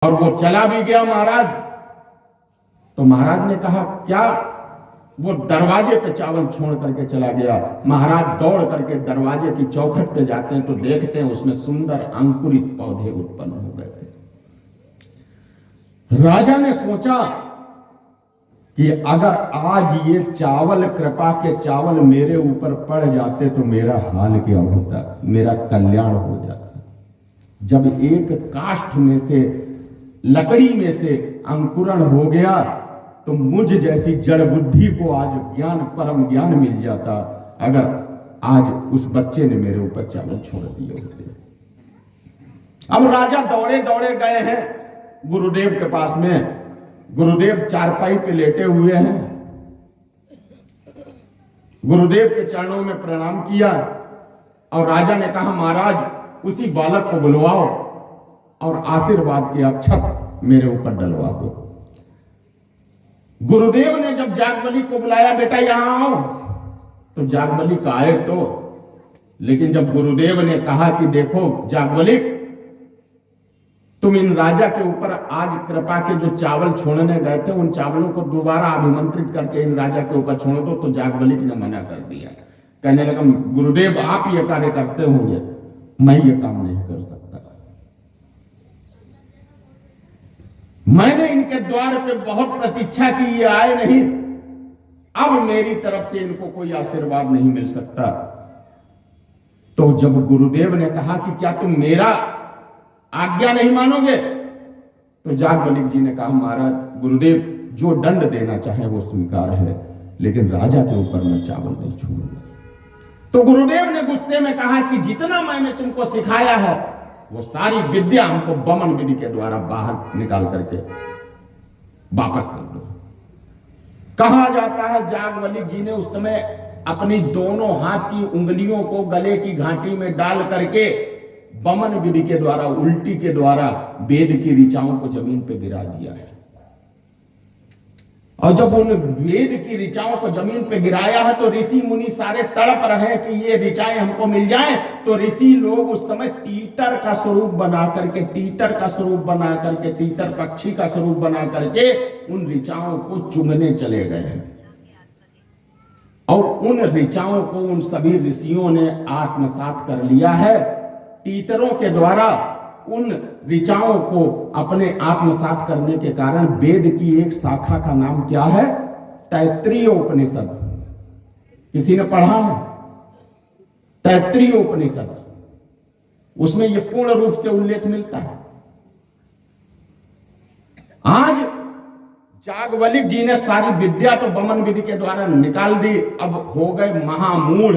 और वो चला भी गया महाराज। तो महाराज ने कहा क्या? वो दरवाजे पे चावल छोड़ करके चला गया। महाराज दौड़ करके दरवाजे की चौखट पे जाते हैं तो देखते हैं उसमें सुंदर अंकुरित पौधे उत्पन्न हो गए थे। राजा ने सोचा कि अगर आज ये चावल, कृपा के चावल मेरे ऊपर पड़ जाते तो मेरा हाल क्या होता, मेरा कल्याण हो जाता। जब एक काष्ठ में से, लकड़ी में से अंकुरण हो गया तो मुझ जैसी जड़ बुद्धि को आज ज्ञान, परम ज्ञान मिल जाता अगर आज उस बच्चे ने मेरे ऊपर चावल छोड़ दिए होते। अब राजा दौड़े दौड़े गए हैं गुरुदेव के पास में। गुरुदेव चारपाई पे लेटे हुए हैं। गुरुदेव के चरणों में प्रणाम किया और राजा ने कहा महाराज उसी बालक को बुलवाओ और आशीर्वाद के अक्षत मेरे ऊपर डलवा दो। गुरुदेव ने जब जागबली को बुलाया, बेटा यहां आओ, तो जागबलिक आए तो, लेकिन जब गुरुदेव ने कहा कि देखो जागबलिक, तुम इन राजा के ऊपर आज कृपा के जो चावल छोड़ने गए थे उन चावलों को दोबारा अभिमंत्रित करके इन राजा के ऊपर छोड़ दो, तो जागबलिक ने मना कर दिया। कहने लगा गुरुदेव आप ये कार्य करते होंगे, मैं ये काम नहीं कर सकता। मैंने इनके द्वार पे बहुत प्रतीक्षा की, ये आए नहीं। अब मेरी तरफ से इनको कोई आशीर्वाद नहीं मिल सकता। तो जब गुरुदेव ने कहा कि क्या तुम मेरा आज्ञा नहीं मानोगे, तो जागबलिक जी ने कहा महाराज गुरुदेव जो दंड देना चाहे वो स्वीकार है, लेकिन राजा के ऊपर मैं चावल नहीं छूऊंगा। तो गुरुदेव ने गुस्से में कहा कि जितना मैंने तुमको सिखाया है वो सारी विद्या हमको बमन विधि के द्वारा बाहर निकाल करके वापस कर दो। कहा जाता है जागबलिक जी ने उस समय अपनी दोनों हाथ की उंगलियों को गले की घाटी में डाल करके बमन विधि के द्वारा, उल्टी के द्वारा वेद की ऋचाओं को जमीन पे गिरा दिया है। और जब उन वेद की ऋचाओं को जमीन पे गिराया है तो ऋषि मुनि सारे तड़प रहे हैं कि ये ऋचाएं हमको मिल जाएं। तो ऋषि लोग उस समय तीतर का स्वरूप बना करके, तीतर का स्वरूप बना करके, तीतर पक्षी का स्वरूप बना करके उन ऋचाओं को चुगने चले गए हैं। और उन ऋचाओं को उन सभी ऋषियों ने आत्मसात कर लिया है। तीतरों के द्वारा उन ऋचाओं को अपने आत्मसात करने के कारण वेद की एक शाखा का नाम क्या है? तैत्तिरीय उपनिषद। किसी ने पढ़ा है? तैत्तिरीय उपनिषद, उसमें यह पूर्ण रूप से उल्लेख मिलता है। आज जागबलिक जी ने सारी विद्या तो बमन विधि के द्वारा निकाल दी, अब हो गए महामूढ़।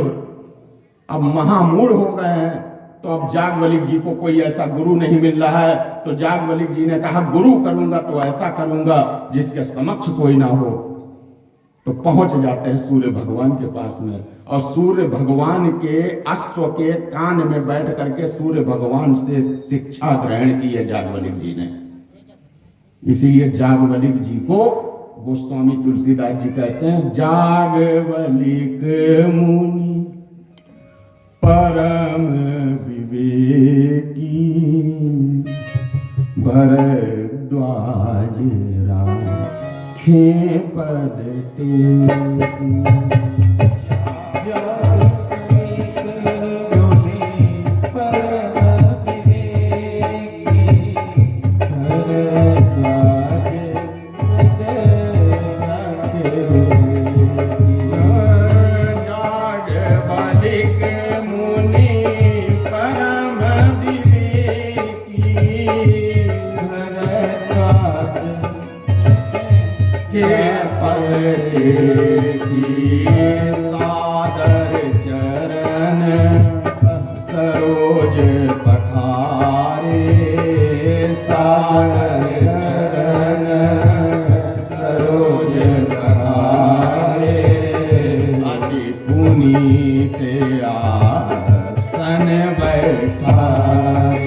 अब महामूढ़ हो गए हैं तो अब जागबलिक जी को कोई ऐसा गुरु नहीं मिल रहा है। तो जागबलिक जी ने कहा गुरु करूंगा तो ऐसा करूंगा जिसके समक्ष कोई ना हो। तो पहुंच जाते हैं सूर्य भगवान के पास में, और सूर्य भगवान के अश्व के कान में बैठ करके सूर्य भगवान से शिक्षा ग्रहण की है जागबलिक जी ने। इसीलिए जागबलिक जी को गोस्वामी तुलसीदास जी कहते हैं जागबलिक मुनि परम विवेकी, भरद्वाज राखे पद टेकी। सादर चरण सरोज पठारे, सादर चरण सरोज पठारे, अति पुनीत आसन बैठारे।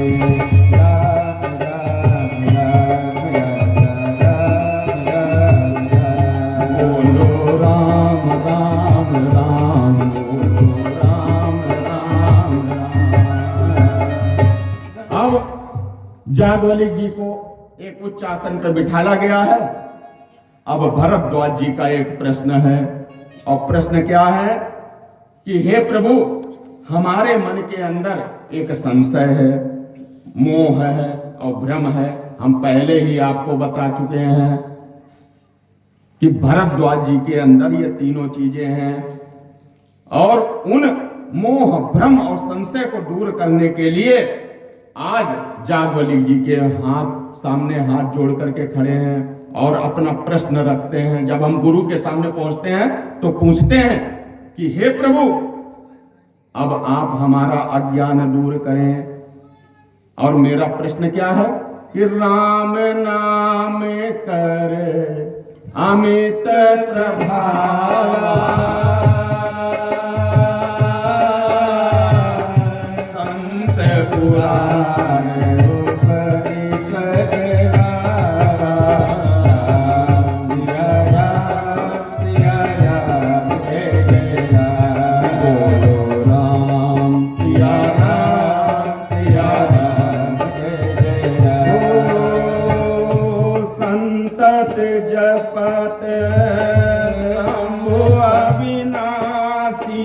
जागबलिक जी को एक एक उच्च आसन पर बिठाला गया है। अब भरद्वाज जी का एक प्रश्न है, और प्रश्न क्या है कि हे प्रभु, हमारे मन के अंदर एक संशय है, मोह है और भ्रम है। हम पहले ही आपको बता चुके हैं कि भरद्वाज जी के अंदर ये तीनों चीजें हैं, और उन मोह, भ्रम और संशय को दूर करने के लिए आज जागवली जी के सामने हाथ जोड़ करके खड़े हैं और अपना प्रश्न रखते हैं। जब हम गुरु के सामने पहुंचते हैं तो पूछते हैं कि हे प्रभु, अब आप हमारा अज्ञान दूर करें। और मेरा प्रश्न क्या है कि राम नाम कर अमित प्रभाव, संत पुराण जपत शंभु अविनाशी।